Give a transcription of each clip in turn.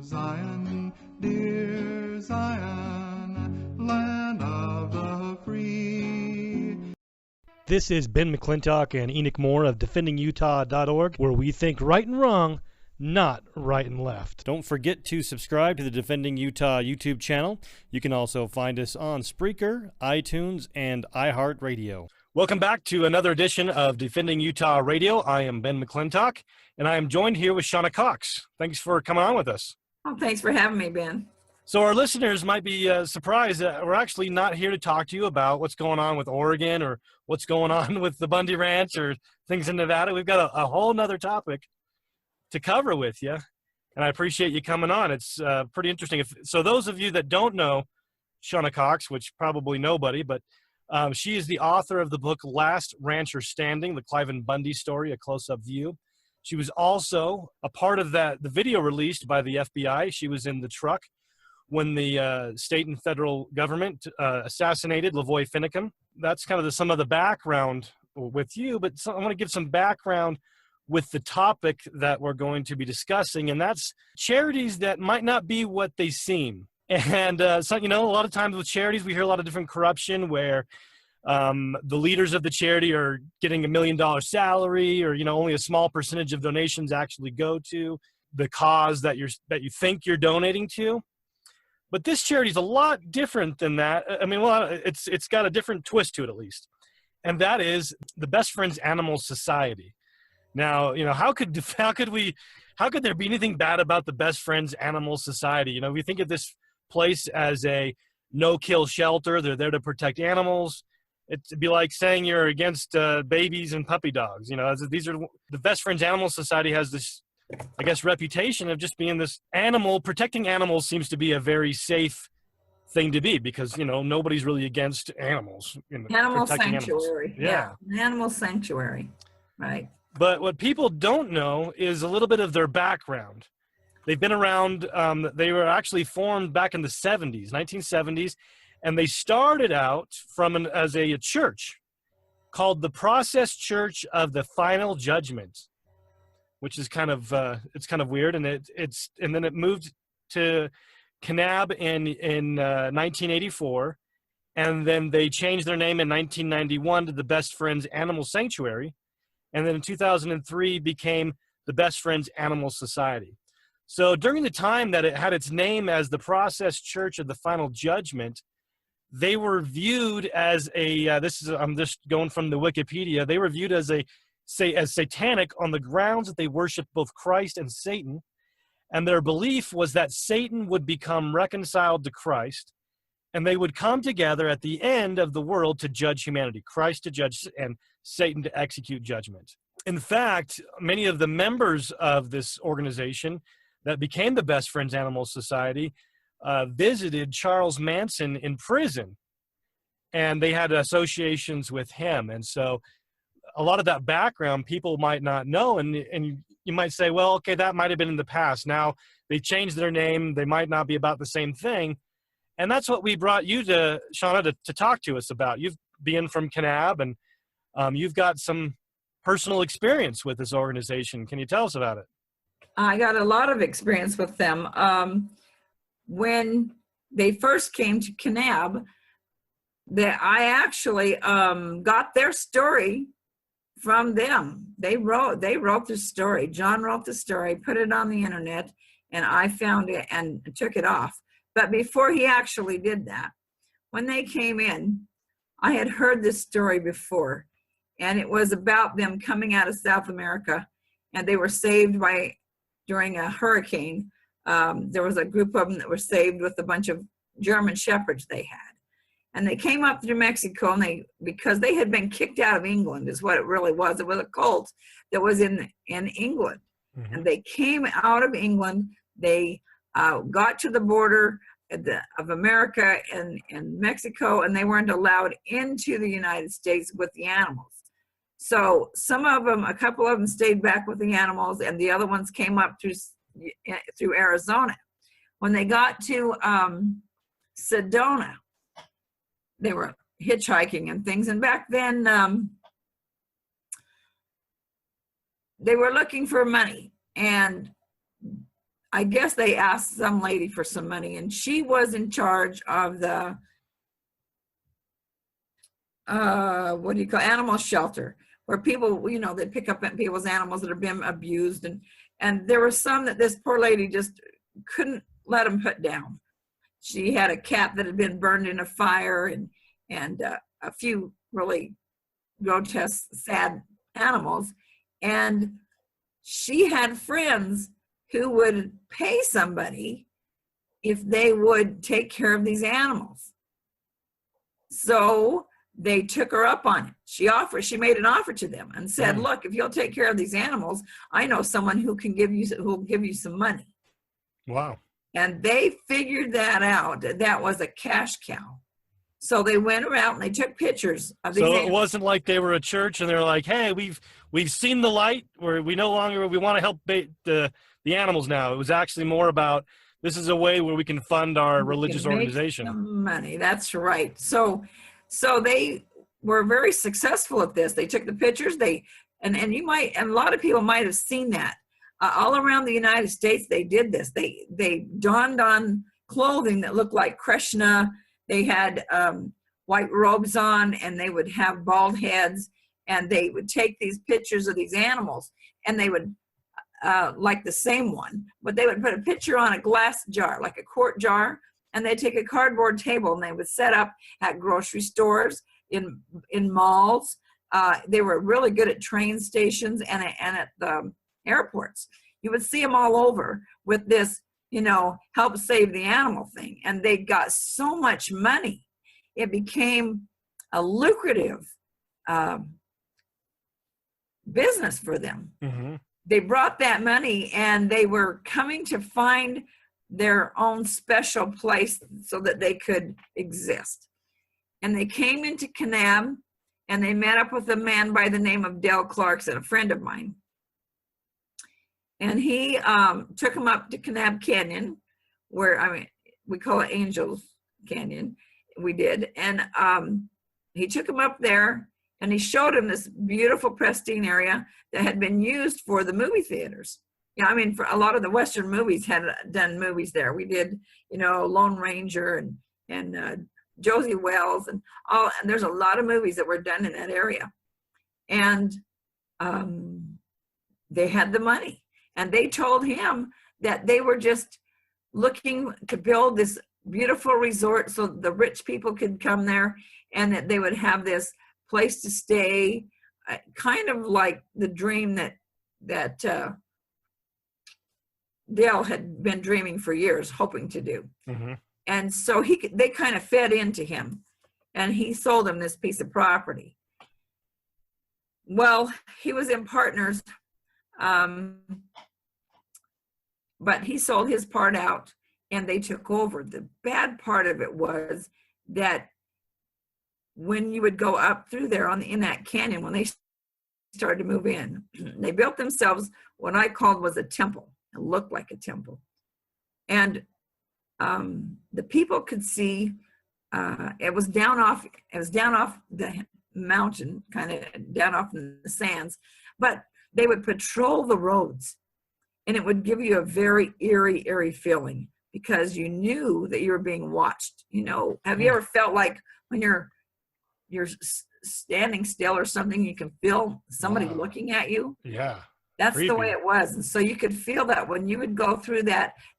Zion, dear Zion, land of the free. This is Ben McClintock and Enoch Moore of DefendingUtah.org, where we think right and wrong, not right and left. Don't forget to subscribe to the Defending Utah YouTube channel. You can also find us on Spreaker, iTunes, and iHeartRadio. Welcome back to another edition of Defending Utah Radio. I am Ben McClintock, and I am joined here with Shawna Cox. Thanks for coming on with us. Oh, thanks for having me, Ben. So our listeners might be surprised that we're actually not here to talk to you about what's going on with Oregon or what's going on with the Bundy Ranch or things in Nevada. We've got a whole nother topic to cover with you, and I appreciate you coming on. It's pretty interesting. So those of you that don't know Shawna Cox, which probably nobody, but she is the author of the book Last Rancher Standing, the Cliven Bundy Story, A Close-Up View. She was also a part of the video released by the FBI. She was in the truck when the state and federal government assassinated Lavoy Finicum. That's kind of some of the background with you, but I want to give some background with the topic that we're going to be discussing, and that's charities that might not be what they seem. And so, a lot of times with charities, we hear a lot of different corruption where the leaders of the charity are getting $1 million salary, or only a small percentage of donations actually go to the cause that you think you're donating to. But this charity is a lot different than that. I mean, well, it's got a different twist to it, at least, and that is the Best Friends Animal Society. Now, how could there be anything bad about the Best Friends Animal Society? We think of this place as a no-kill shelter. They're there to protect animals. It'd be like saying you're against babies and puppy dogs. These are the Best Friends Animal Society has this, I guess, reputation of just being this protecting animals seems to be a very safe thing to be because, nobody's really against animals. Animal sanctuary. Animals. Yeah. Animal sanctuary. Right. But what people don't know is a little bit of their background. They've been around, they were actually formed back in the 1970s, and they started out as a church called the Process Church of the Final Judgment, which is kind of weird, and then it moved to Kanab in 1984, and then they changed their name in 1991 to the Best Friends Animal Sanctuary. And then in 2003 became the Best Friends Animal Society. So during the time that it had its name as the Church of the Final Judgment, they were viewed as I'm just going from the Wikipedia, they were viewed as satanic on the grounds that they worshiped both Christ and Satan. And their belief was that Satan would become reconciled to Christ, and they would come together at the end of the world to judge humanity, Christ to judge and Satan to execute judgment. In fact, many of the members of this organization that became the Best Friends Animal Society visited Charles Manson in prison, and they had associations with him. And so a lot of that background people might not know, and you might say, well, okay, that might have been in the past. Now they changed their name. They might not be about the same thing. And that's what we brought you to, Shawna, to talk to us about. You've been from Kanab, and you've got some personal experience with this organization. Can you tell us about it? I got a lot of experience with them. When they first came to Kanab, I actually got their story from them. They wrote the story. John wrote the story, put it on the internet, and I found it and took it off. But before he actually did that, when they came in, I had heard this story before, and it was about them coming out of South America, and they were saved during a hurricane. There was a group of them that were saved with a bunch of German shepherds they had. And they came up through Mexico, and because they had been kicked out of England is what it really was. It was a cult that was in England. Mm-hmm. And they came out of England. They got to the border of America and Mexico, and they weren't allowed into the United States with the animals. So a couple of them stayed back with the animals, and the other ones came up through Arizona. When they got to Sedona, they were hitchhiking and things. And back then, they were looking for money. And I guess they asked some lady for some money, and she was in charge of the what do you call, animal shelter, where people, you know, they pick up people's animals that have been abused, and there were some that this poor lady just couldn't let them put down. She had a cat that had been burned in a fire, and a few really grotesque, sad animals, and she had friends who would pay somebody if they would take care of these animals. So they took her up on it. She made an offer to them and said, look, if you'll take care of these animals, I know someone who will give you some money. Wow. And they figured that out. That was a cash cow. So they went around and they took pictures of these animals. It wasn't like they were a church and they're like, hey, we've seen the light, where we want to help the animals now. It was actually more about, this is a way where we can fund our religious organization. Some money. That's right. So they were very successful at this. They took the pictures. And a lot of people might have seen that all around the United States. They did this. They donned on clothing that looked like Krishna. They had white robes on, and they would have bald heads, and they would take these pictures of these animals, and they would like the same one, but they would put a picture on a glass jar, like a quart jar, and they'd take a cardboard table, and they would set up at grocery stores, in malls. They were really good at train stations and at the airports. You would see them all over with this, you know, help save the animal thing. And they got so much money. It became a lucrative business for them. Mm-hmm. They brought that money, and they were coming to find their own special place so that they could exist. And they came into Kanab, and they met up with a man by the name of Dale Clarkson, a friend of mine. And he took him up to Kanab Canyon, where, we call it Angels Canyon. We did. And he took him up there, and he showed him this beautiful, pristine area that had been used for the movie theaters. Yeah, for a lot of the Western movies had done movies there. We did, Lone Ranger and Josie Wells and all. And there's a lot of movies that were done in that area. And they had the money. And they told him that they were just looking to build this beautiful resort so the rich people could come there, and that they would have this place to stay, kind of like the dream that Dale had been dreaming for years, hoping to do. Mm-hmm. And so they kind of fed into him, and he sold them this piece of property. Well, he was in partners, but he sold his part out, and they took over. The bad part of it was that when you would go up through there in that canyon, when they started to move in, they built themselves what I called was a temple. It looked like a temple. And the people could see, it was down off the mountain, kind of down off in the sands, but they would patrol the roads, and it would give you a very eerie feeling, because you knew that you were being watched. Have you ever felt like when you're standing still or something, you can feel somebody looking at you? Yeah. That's creepy. The way it was. And so you could feel that when you would go through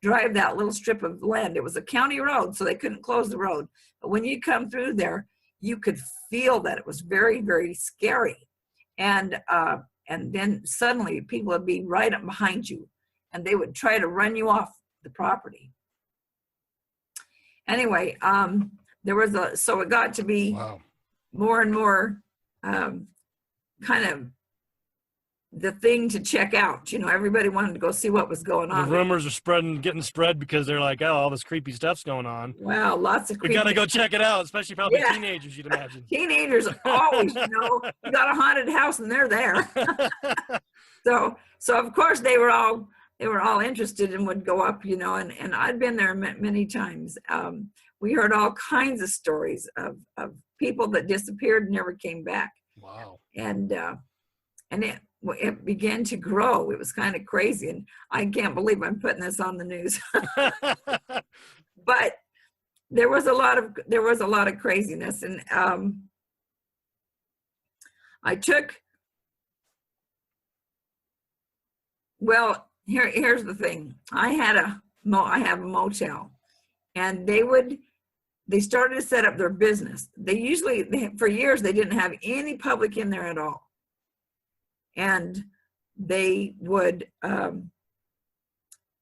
drive that little strip of land. It was a county road, so they couldn't close the road. But when you come through there, you could feel that it was very, very scary. And then suddenly people would be right up behind you, and they would try to run you off the property. Anyway, so it got to be more and more kind of the thing to check out. Everybody wanted to go see what was going on. The rumors are getting spread because they're like, oh, all this creepy stuff's going on. Wow, lots of creepy. We got to go check it out, especially probably teenagers, you'd imagine. Teenagers always, you got a haunted house and they're there. So of course they were all interested and would go up, and I'd been there many times. We heard all kinds of stories of people that disappeared and never came back. Wow. And it began to grow. It was kind of crazy, and I can't believe I'm putting this on the news. But there was a lot of craziness, and here's the thing. I have a motel, and they started to set up their business. For years, they didn't have any public in there at all. And they would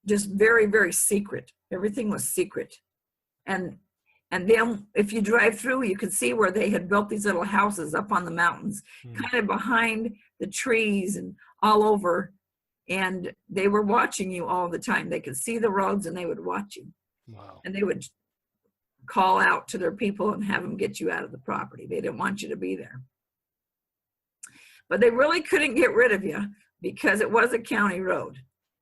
just very, very secret. Everything was secret. And then if you drive through, you could see where they had built these little houses up on the mountains, kind of behind the trees and all over. And they were watching you all the time. They could see the roads, and they would watch you. Wow. And they would call out to their people and have them get you out of the property. They didn't want you to be there. But they really couldn't get rid of you because it was a county road.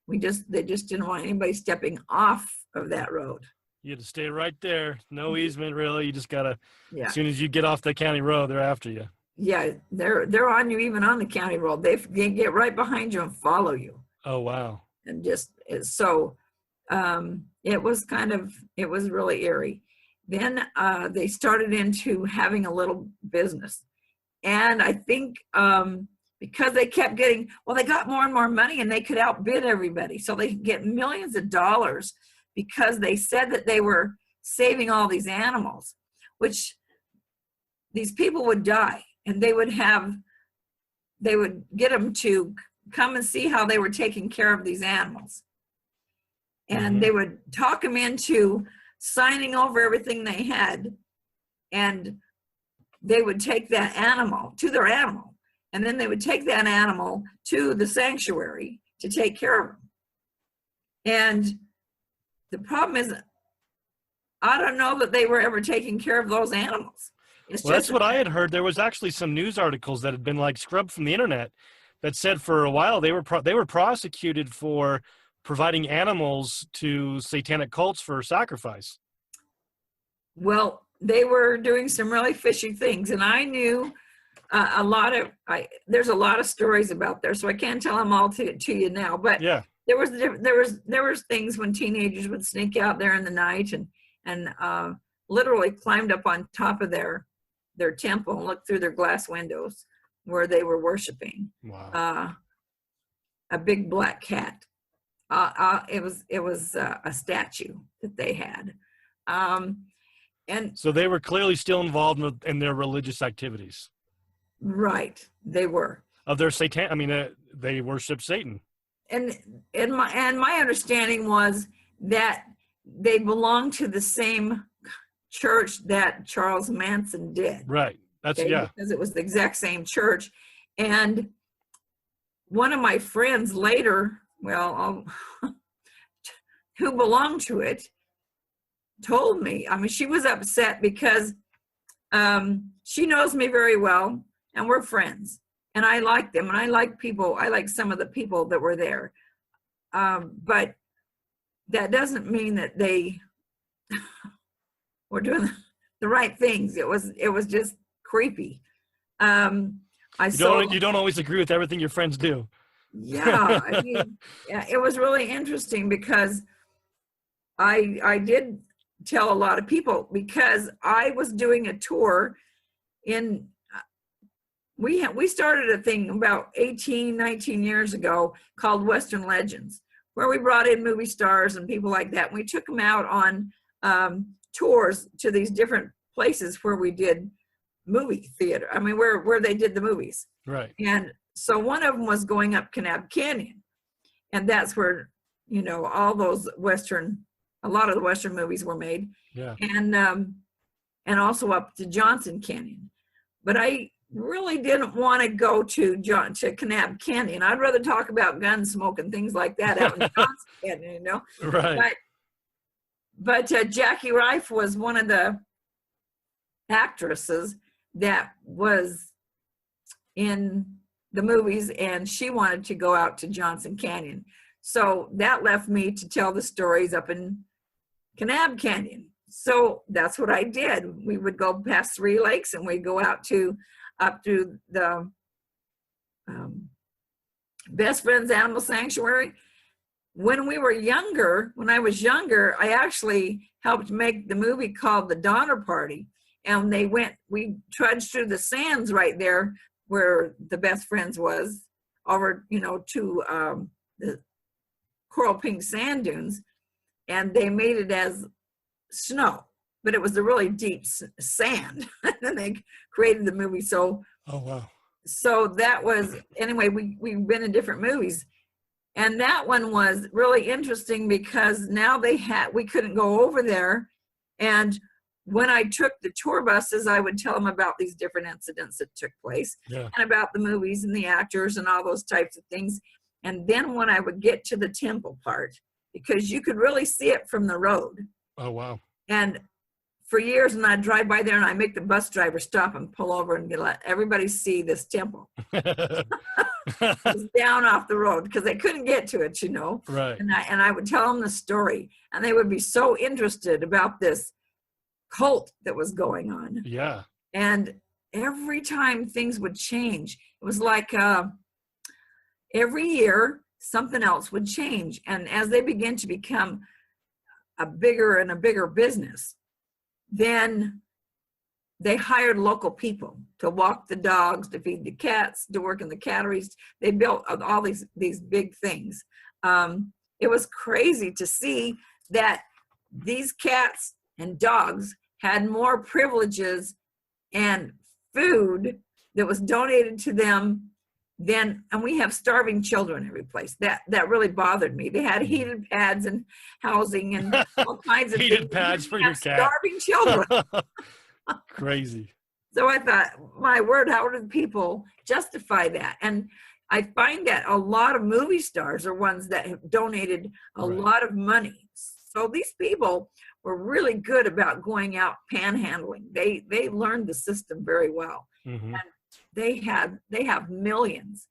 They just didn't want anybody stepping off of that road. You had to stay right there. No easement, really. You just gotta. Yeah. As soon as you get off the county road, they're after you. Yeah, they're on you even on the county road. They get right behind you and follow you. Oh wow. And it was really eerie. Then they started into having a little business. And I think because they kept they got more and more money, and they could outbid everybody. So they could get millions of dollars because they said that they were saving all these animals, which these people would die, and they would get them to come and see how they were taking care of these animals. And they would talk them into signing over everything they had, and they would take that animal to their animal, and then they would take that animal to the sanctuary to take care of them. And the problem is, I don't know that they were ever taking care of those animals. That's what I had heard. There was actually some news articles that had been like scrubbed from the internet that said for a while they were prosecuted for providing animals to satanic cults for sacrifice. Well, they were doing some really fishy things, and I knew there's a lot of stories about there, so I can't tell them all to you now. But yeah, there was things when teenagers would sneak out there in the night and literally climbed up on top of their temple and looked through their glass windows where they were worshiping. Wow. A big black cat. It was a statue that they had. And so they were clearly still involved in their religious activities. Right, they were. Of their they worship Satan. And my understanding was that they belonged to the same church that Charles Manson did. Right. Because it was the exact same church. And one of my friends later, who belonged to it, told me, she was upset because she knows me very well, and we're friends, and I like them, and I like some of the people that were there, but that doesn't mean that they were doing the right things. It was just creepy. You don't always agree with everything your friends do. Yeah, it was really interesting because I did tell a lot of people, because I was doing a tour we started a thing about 19 years ago called Western Legends, where we brought in movie stars and people like that. And we took them out on tours to these different places where we did movie theater. Where they did the movies. Right. And so one of them was going up Kanab Canyon, and that's where all those a lot of the Western movies were made. Yeah. And also up to Johnson Canyon. But I really didn't want to go to Kanab Canyon. I'd rather talk about gun smoke and things like that out in Johnson Canyon, Right. But Jackie Rife was one of the actresses that was in the movies, and she wanted to go out to Johnson Canyon. So that left me to tell the stories up in Kanab Canyon. So that's what I did. We would go past 3 lakes, and we'd go out up to the Best Friends Animal Sanctuary. When I was younger, I actually helped make the movie called The Donner Party. And we trudged through the sands right there where the Best Friends was, over, to the coral pink sand dunes. And they made it as snow, but it was a really deep sand. And they created the movie. So, Oh, wow. So that was, anyway, we've been in different movies. And that one was really interesting because now we couldn't go over there. And when I took the tour buses, I would tell them about these different incidents that took place, Yeah. and about the movies and the actors and all those types of things. And then when I would get to the temple part, because you could really see it from the road. Oh, wow. And for years, and I'd drive by there and I'd make the bus driver stop and pull over and let everybody see this temple. It was down off the road because they couldn't get to it, Right. And I would tell them the story, and they would be so interested about this cult that was going on. Yeah. And every time things would change, it was like every year something else would change. And as they began to become a bigger and a bigger business, then they hired local people to walk the dogs, to feed the cats, to work in the catteries. They built all these big things. It was crazy to see that these cats and dogs had more privileges and food that was donated to them than, and we have starving children every place. That really bothered me. They had heated pads and housing and all kinds of Heated things. pads for your cat. Starving children. Crazy. So I thought, my word, how did people justify that? And I find that a lot of movie stars are ones that have donated a Right. lot of money. So these people were really good about going out panhandling. They learned the system very well. Mm-hmm. And they have millions.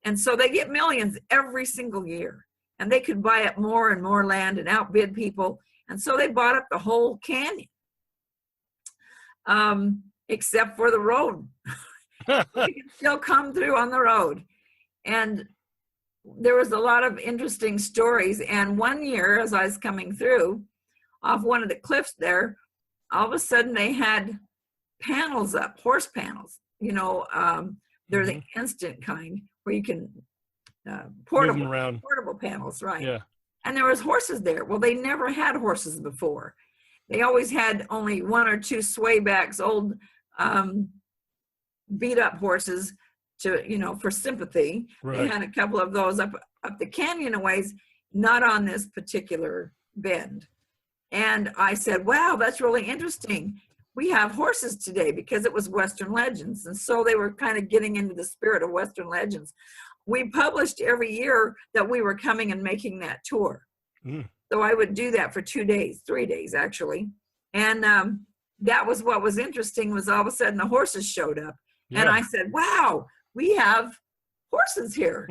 And so they get millions every single year. And they could buy up more and more land and outbid people. And so they bought up the whole canyon. Except for the road. You can still come through on the road. And there was a lot of interesting stories. And one year, as I was coming through off one of the cliffs there, all of a sudden they had panels up, horse panels. They're the instant kind where you can portable panels, right? Yeah. And there was horses there. Well, they never had horses before. They always had only one or two swaybacks, old beat up horses for sympathy. Right. They had a couple of those up the canyon a ways, not on this particular bend. And I said, wow, that's really interesting. We have horses today, because it was Western legends. And so they were kind of getting into the spirit of Western legends. We published every year that we were coming and making that tour. Mm. So I would do that for 3 days actually. And that was what was interesting, was all of a sudden the horses showed up. Yeah. And I said, wow, we have horses here.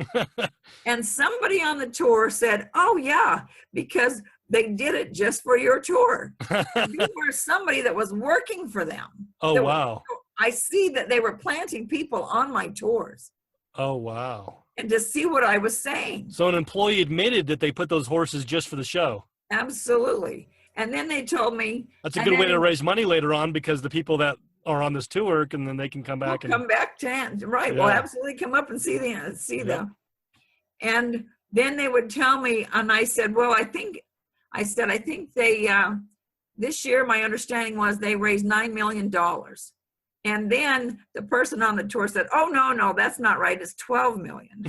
And somebody on the tour said, oh yeah, because they did it just for your tour. You were somebody that was working for them. Oh, wow. I see that they were planting people on my tours. Oh, wow. And to see what I was saying. So an employee admitted that they put those horses just for the show. Absolutely. And then they told me. That's a good way to raise money later on, because the people that are on this tour, and then they can come back. Come back to, right. Yeah. Well, absolutely come up and see them. And then they would tell me, and I said, well, I think they, this year, my understanding was they raised $9 million. And then the person on the tour said, oh, no, that's not right. It's 12 million.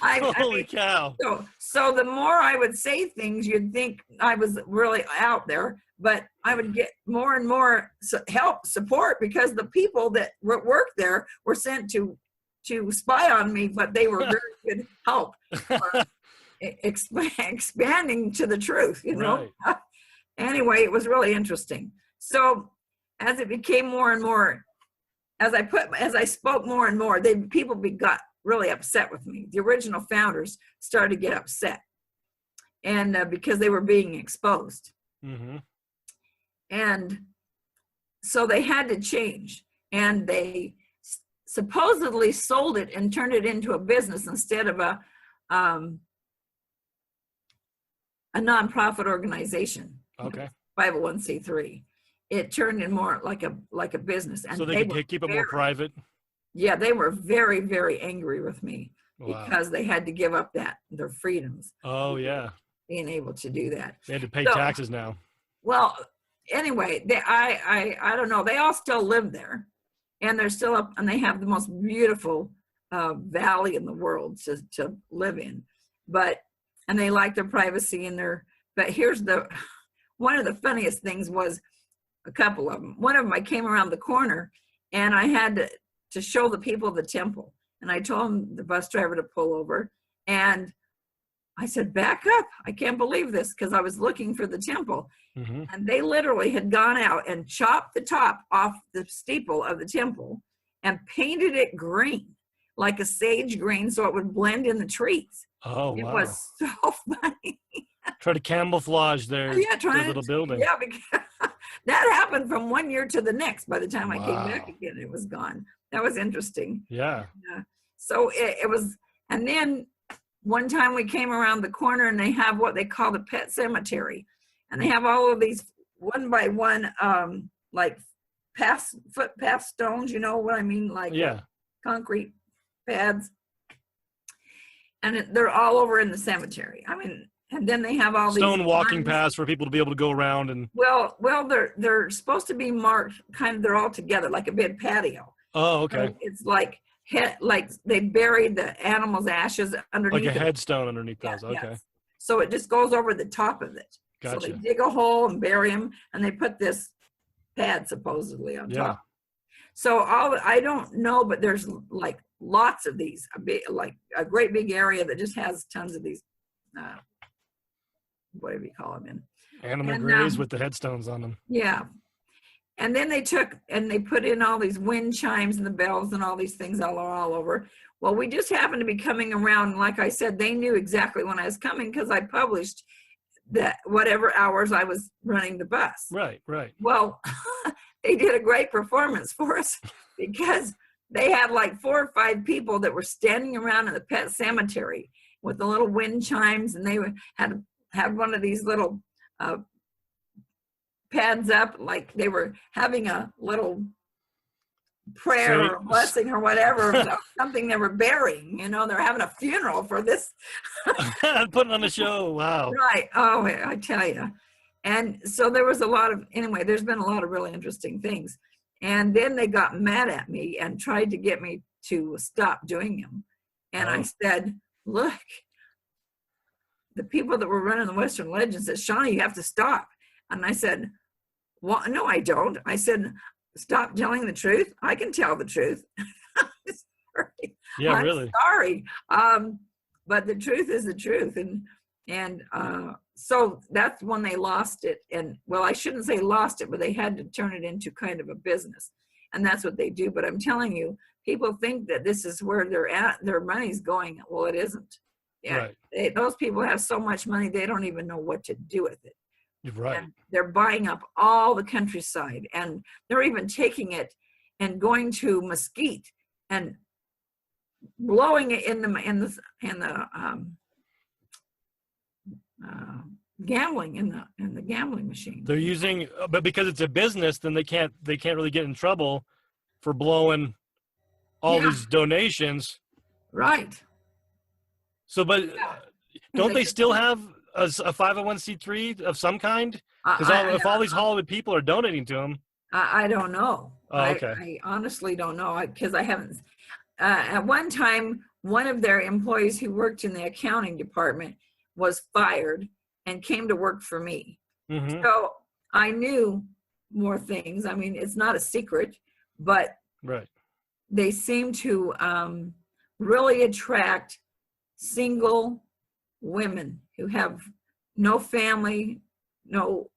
Holy cow. So the more I would say things, you'd think I was really out there, but I would get more and more support, because the people that worked there were sent to spy on me, but they were very good help for expanding to the truth, Right. Anyway, it was really interesting. So as it became more and more, as I spoke more and more, people got really upset with me. The original founders started to get upset, and because they were being exposed. Mm-hmm. And so they had to change, and they supposedly sold it and turned it into a business instead of a nonprofit organization. Okay. 501c3. It turned in more like a business. And So they could keep it more private. Yeah, they were very, very angry with me Wow. because they had to give up their freedoms. Oh yeah. Being able to do that. They had to pay taxes now. Well, anyway, I don't know. They all still live there, and they're still up, and they have the most beautiful valley in the world to live in. And they like their privacy and but here's one of the funniest things was a couple of them. One of them, I came around the corner and I had to show the people the temple. And I told the bus driver to pull over. And I said, back up. I can't believe this, because I was looking for the temple. Mm-hmm. And they literally had gone out and chopped the top off the steeple of the temple and painted it green, like a sage green, so it would blend in the trees. Oh, It wow. was so funny. Try to camouflage their little building. Yeah, because that happened from one year to the next. By the time I came Wow. back again, it was gone. That was interesting. Yeah. So it was, and then one time we came around the corner and they have what they call the pet cemetery. And they have all of these one by one, like footpath stones, you know what I mean? Like concrete pads. And they're all over in the cemetery. I mean, and then they have all these stone walking paths for people to be able to go around and. Well, they're supposed to be marked kind of. They're all together like a big patio. Oh, okay. So it's like they buried the animals' ashes underneath. Like a headstone underneath those. Okay. Yes. So it just goes over the top of it. Gotcha. So they dig a hole and bury them, and they put this pad supposedly on top. So I don't know, but there's like lots of these, like a great big area that just has tons of these, whatever you call them in. Animal graves with the headstones on them. Yeah. And then they put in all these wind chimes and the bells and all these things all over. Well, we just happened to be coming around. And like I said, they knew exactly when I was coming because I published that whatever hours I was running the bus. Right. Well, they did a great performance for us because they had like 4 or 5 people that were standing around in the pet cemetery with the little wind chimes, and they had one of these little pads up, like they were having a little prayer or blessing or whatever, something they were burying. You know, they're having a funeral for this. Putting on a show. Wow. Right. Oh, I tell you. And so there was there's been a lot of really interesting things. And then they got mad at me and tried to get me to stop doing them. And I said, look, the people that were running the Western Legends said, Shawna, you have to stop. And I said, well, no, I don't. I said, stop telling the truth. I can tell the truth. Sorry. Yeah, I'm really. sorry. But the truth is the truth. And so that's when they lost it. And well, I shouldn't say lost it, but they had to turn it into kind of a business. And that's what they do. But I'm telling you, people think that this is where their money's going. Well, it isn't. Yeah. Right. Those people have so much money, they don't even know what to do with it. Right. And they're buying up all the countryside, and they're even taking it and going to Mesquite and blowing it in the gambling in the gambling machine. They're using, but because it's a business, then they can't really get in trouble for blowing all these donations. Right. So, but don't they still have a 501c3 of some kind? Because if all these Hollywood people are donating to them. I don't know. Oh, okay. I honestly don't know because I haven't. At one time, one of their employees who worked in the accounting department was fired and came to work for me. Mm-hmm. So I knew more things. I mean, it's not a secret, but they seem to really attract single women who have no family, no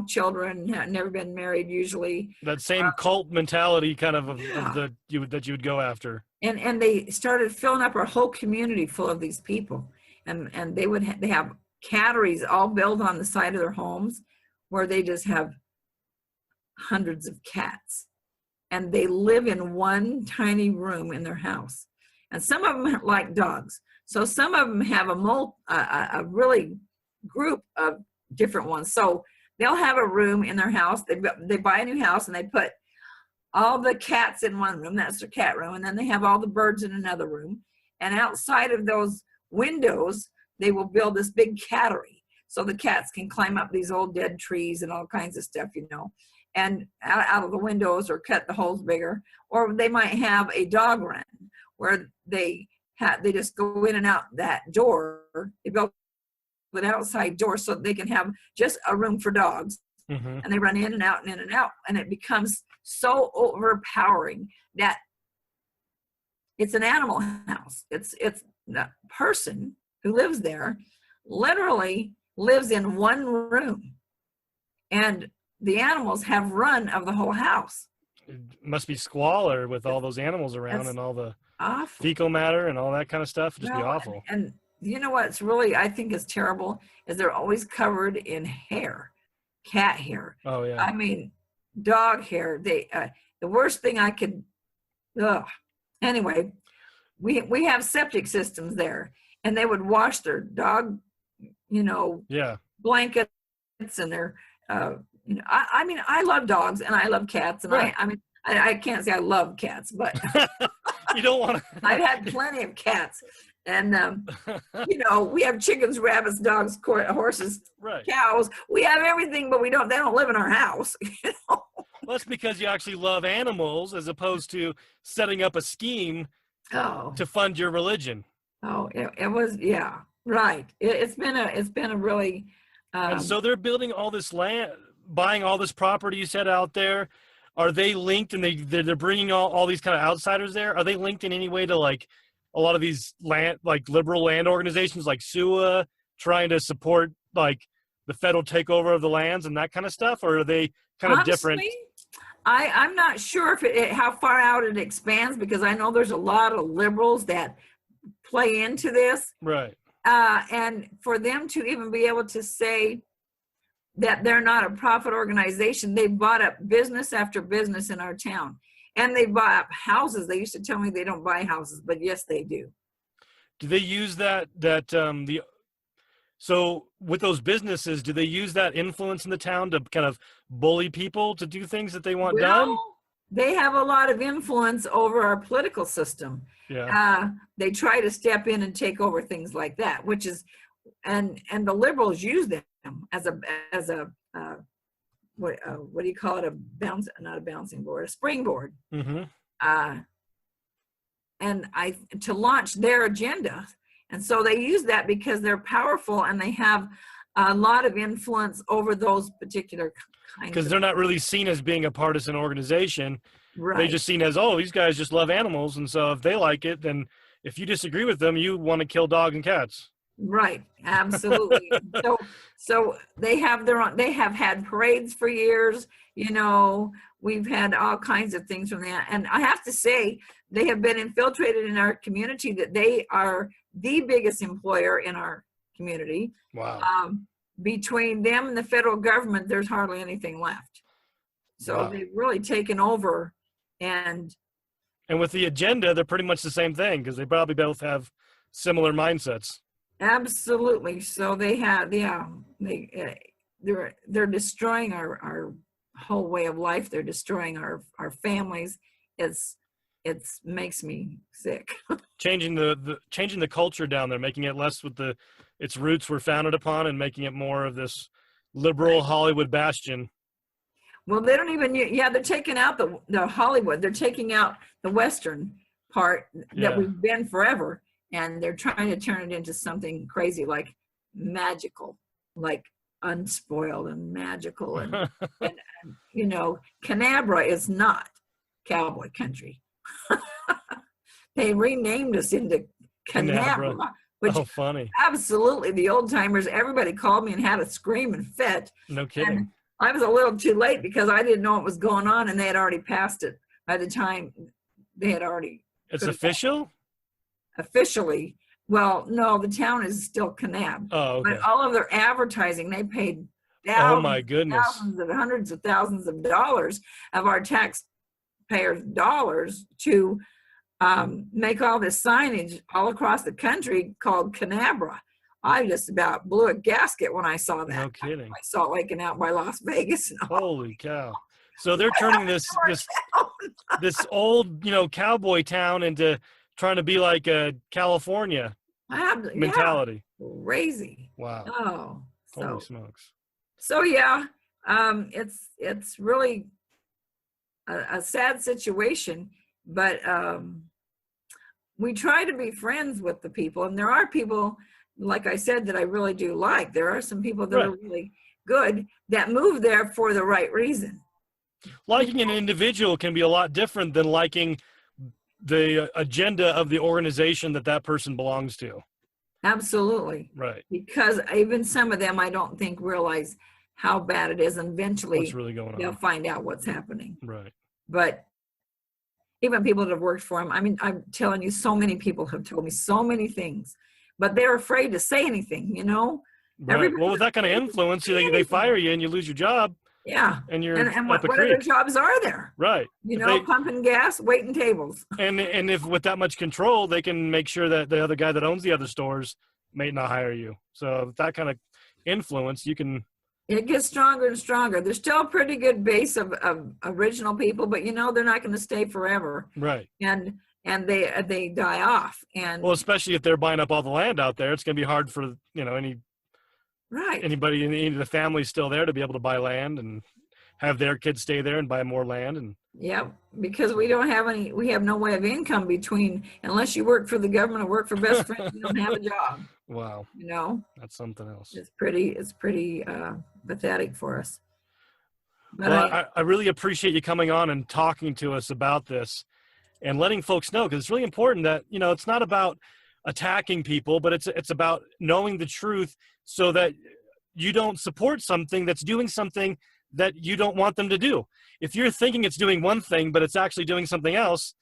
children, have never been married usually. That same cult mentality kind of that you would go after. And they started filling up our whole community full of these people. And they have catteries all built on the side of their homes where they just have hundreds of cats. and they live in one tiny room in their house. And some of them like dogs. So some of them have a really group of different ones. So they'll have a room in their house. They buy a new house and they put all the cats in one room. That's their cat room. And then they have all the birds in another room. And outside of those windows, they will build this big cattery. So the cats can climb up these old dead trees and all kinds of stuff, you know, and out of the windows, or cut the holes bigger. Or they might have a dog run where they just go in and out that door. They build an outside door so they can have just a room for dogs. And they run in and out and in and out. And it becomes so overpowering that it's an animal house. It's the person who lives there literally lives in one room, and the animals have run of the whole house. It must be squalor with all those animals around and all the awful fecal matter and all that kind of stuff. It'd just be awful. And you know what's really, I think, is terrible is they're always covered in hair, cat hair. Oh yeah. I mean, dog hair. They the worst thing I could. Anyway, we have septic systems there, and they would wash their dog, you know, blankets and their, you know, I mean, I love dogs and I love cats, and I mean, I can't say I love cats, but you don't want to. I've had plenty of cats, and you know, we have chickens, rabbits, dogs, horses, cows. We have everything, but they don't live in our house. You know? Well, that's because you actually love animals as opposed to setting up a scheme to fund your religion. Oh, it was, yeah, right. It's been a really. And so they're building all this land, buying all this property you said out there. Are they linked, and they're bringing all these kind of outsiders there? Are they linked in any way to like a lot of these land, like liberal land organizations like SUA, trying to support like the federal takeover of the lands and that kind of stuff? Or are they kind of different? I'm not sure if how far out it expands, because I know there's a lot of liberals that play into this. Right. And for them to even be able to say that they're not a profit organization, they bought up business after business in our town. And they buy up houses. They used to tell me they don't buy houses, but yes, they do. Do they use so with those businesses, do they use that influence in the town to kind of bully people to do things that they want done? They have a lot of influence over our political system. Yeah. They try to step in and take over things like that, which is, and the liberals use them as a what do you call it? Not a bouncing board, a springboard. And to launch their agenda. And so they use that because they're powerful and they have a lot of influence over those particular kinds. Because they're not really seen as being a partisan organization. Right. They're just seen as, oh, these guys just love animals. And so if they like it, then if you disagree with them, you want to kill dogs and cats. Right. Absolutely. So they have they have had parades for years. You know, we've had all kinds of things from that. And I have to say, they have been infiltrated in our community, that they are the biggest employer in our community. Wow. Between them and the federal government, there's hardly anything left. So they've really taken over. And with the agenda, they're pretty much the same thing, because they probably both have similar mindsets. Absolutely. So they have, they're destroying our whole way of life. They're destroying our families. It makes me sick. Changing the culture down there, making it less with its roots were founded upon, and making it more of this liberal Hollywood bastion. Well, they don't even, they're taking out the Hollywood. They're taking out the Western part that we've been forever. And they're trying to turn it into something crazy, like magical, like unspoiled and magical. And, you know, Kanab is not cowboy country. They renamed us into Kanab, which funny. Absolutely, the old timers, everybody called me and had a scream and fit. No kidding. And I was a little too late because I didn't know what was going on, and they had already passed it by the time they had already. It's official? Officially. Well, no, the town is still Kanab. Oh, okay. But all of their advertising, they paid thousands, oh my goodness, hundreds of thousands of dollars of our tax taxpayers' dollars to make all this signage all across the country called Canabra. I just about blew a gasket when I saw that. No kidding. I Salt Lake and out by Las Vegas. Holy cow. So they're turning this old, cowboy town into trying to be like a California mentality. Yeah, crazy. Wow. Oh, Holy smokes. So yeah, it's really a sad situation, but we try to be friends with the people, and there are people, like I said, that I really do like. There are some people that are really good that move there for the right reason. Liking an individual can be a lot different than liking the agenda of the organization that person belongs to. Absolutely. Right. Because even some of them, I don't think realize how bad it is, and eventually what's really going on. They'll find out what's happening. Right. But even people that have worked for him, I mean, I'm telling you, so many people have told me so many things, but they're afraid to say anything, Right. Well, with that kind of influence, they fire you and you lose your job. Yeah. And you're and what other jobs are there? Right. Pumping gas, waiting tables. And if with that much control, they can make sure that the other guy that owns the other stores may not hire you. So with that kind of influence, you can. It gets stronger and stronger. There's still a pretty good base of original people, but they're not going to stay forever. Right. And they die off. And well, especially if they're buying up all the land out there, it's going to be hard for anybody in the family still there to be able to buy land and have their kids stay there and buy more land. And because we have no way of income unless you work for the government or work for Best Friends, you don't have a job. Wow. That's something else. It's pretty pathetic for us. But well, I really appreciate you coming on and talking to us about this and letting folks know, because it's really important that, it's not about attacking people, but it's about knowing the truth so that you don't support something that's doing something that you don't want them to do. If you're thinking it's doing one thing, but it's actually doing something else,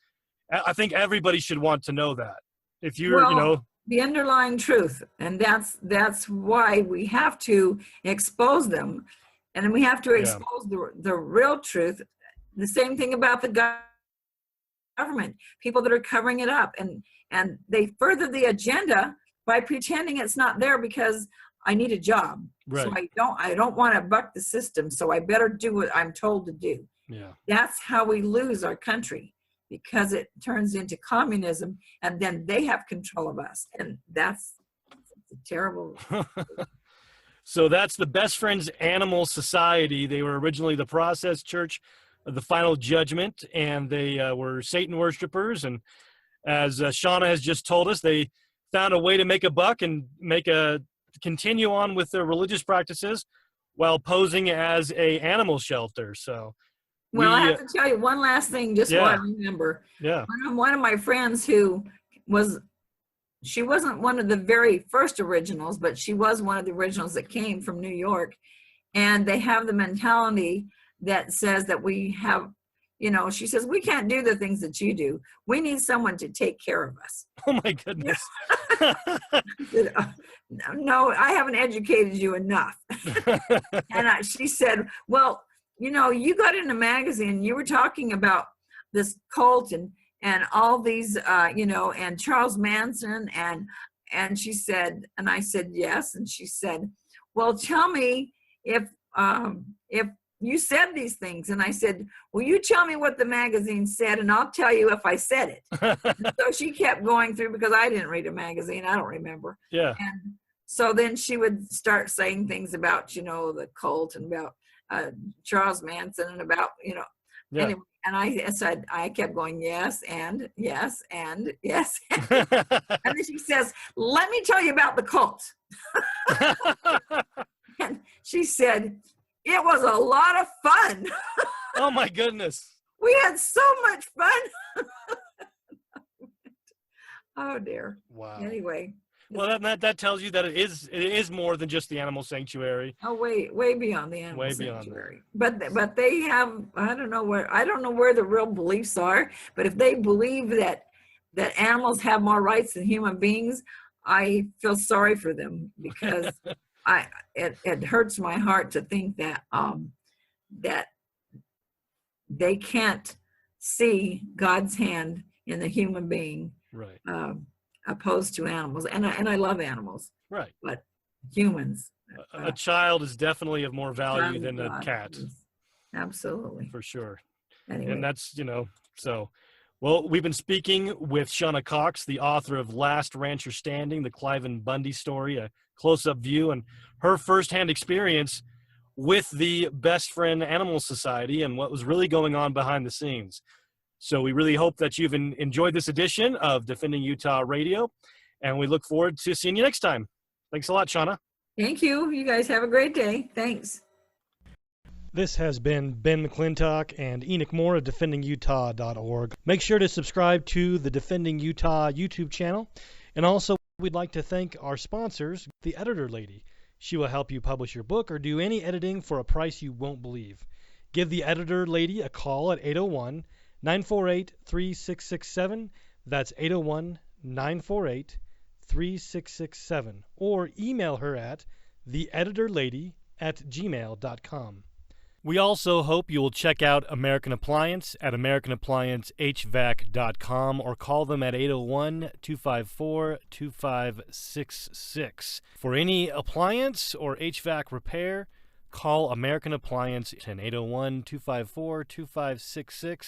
I think everybody should want to know that. If you're, the underlying truth, and that's why we have to expose them, and we have to expose the real truth. The same thing about the government, people that are covering it up, and they further the agenda by pretending it's not there because I need a job. Right. So I don't want to buck the system, so I better do what I'm told to do. Yeah. That's how we lose our country, because it turns into communism, and then they have control of us, and that's terrible. So that's the Best Friends Animal Society. They were originally the Process Church of the Final Judgment, and they were Satan worshipers. And as Shawna has just told us, they found a way to make a buck and continue on with their religious practices while posing as a animal shelter. So, I have to tell you one last thing, just so I remember. Yeah. One of my friends she wasn't one of the very first originals, but she was one of the originals that came from New York. And they have the mentality that says that we have, she says, we can't do the things that you do. We need someone to take care of us. Oh my goodness. No, I haven't educated you enough. And she said, well, you got in a magazine, you were talking about this cult and all these, and Charles Manson. And she said, and I said, yes. And she said, well, tell me if you said these things. And I said, well, you tell me what the magazine said, and I'll tell you if I said it. So she kept going through, because I didn't read a magazine. I don't remember. Yeah. And so then she would start saying things about, the cult, and about Charles Manson, and about, anyway. And I said, I kept going, yes, and yes, and yes. And then she says, let me tell you about the cult. And she said, it was a lot of fun. Oh my goodness. We had so much fun. Oh dear. Wow. Anyway. Well, that tells you that it is more than just the animal sanctuary. Oh, way beyond the animal sanctuary. But they have, I don't know where the real beliefs are, but if they believe that animals have more rights than human beings, I feel sorry for them, because it hurts my heart to think that that they can't see God's hand in the human being, Right. opposed to animals. And I love animals, Right. but humans. A child is definitely of more value child than of a God cat, is- Absolutely. for sure. Anyway, And that's, so. Well, we've been speaking with Shawna Cox, the author of Last Rancher Standing, the Clive and Bundy story, a close-up view, and her firsthand experience with the Best Friend Animal Society and what was really going on behind the scenes. So we really hope that you've enjoyed this edition of Defending Utah Radio, and we look forward to seeing you next time. Thanks a lot, Shawna. thank you. You guys have a great day. Thanks. This has been Ben McClintock and Enoch Moore of DefendingUtah.org. Make sure to subscribe to the Defending Utah YouTube channel. And also, we'd like to thank our sponsors, the Editor Lady. She will help you publish your book or do any editing for a price you won't believe. Give the Editor Lady a call at 801-948-3667. That's 801-948-3667. Or email her at theeditorlady@gmail.com. We also hope you will check out American Appliance at AmericanApplianceHVAC.com or call them at 801-254-2566. For any appliance or HVAC repair, call American Appliance at 801-254-2566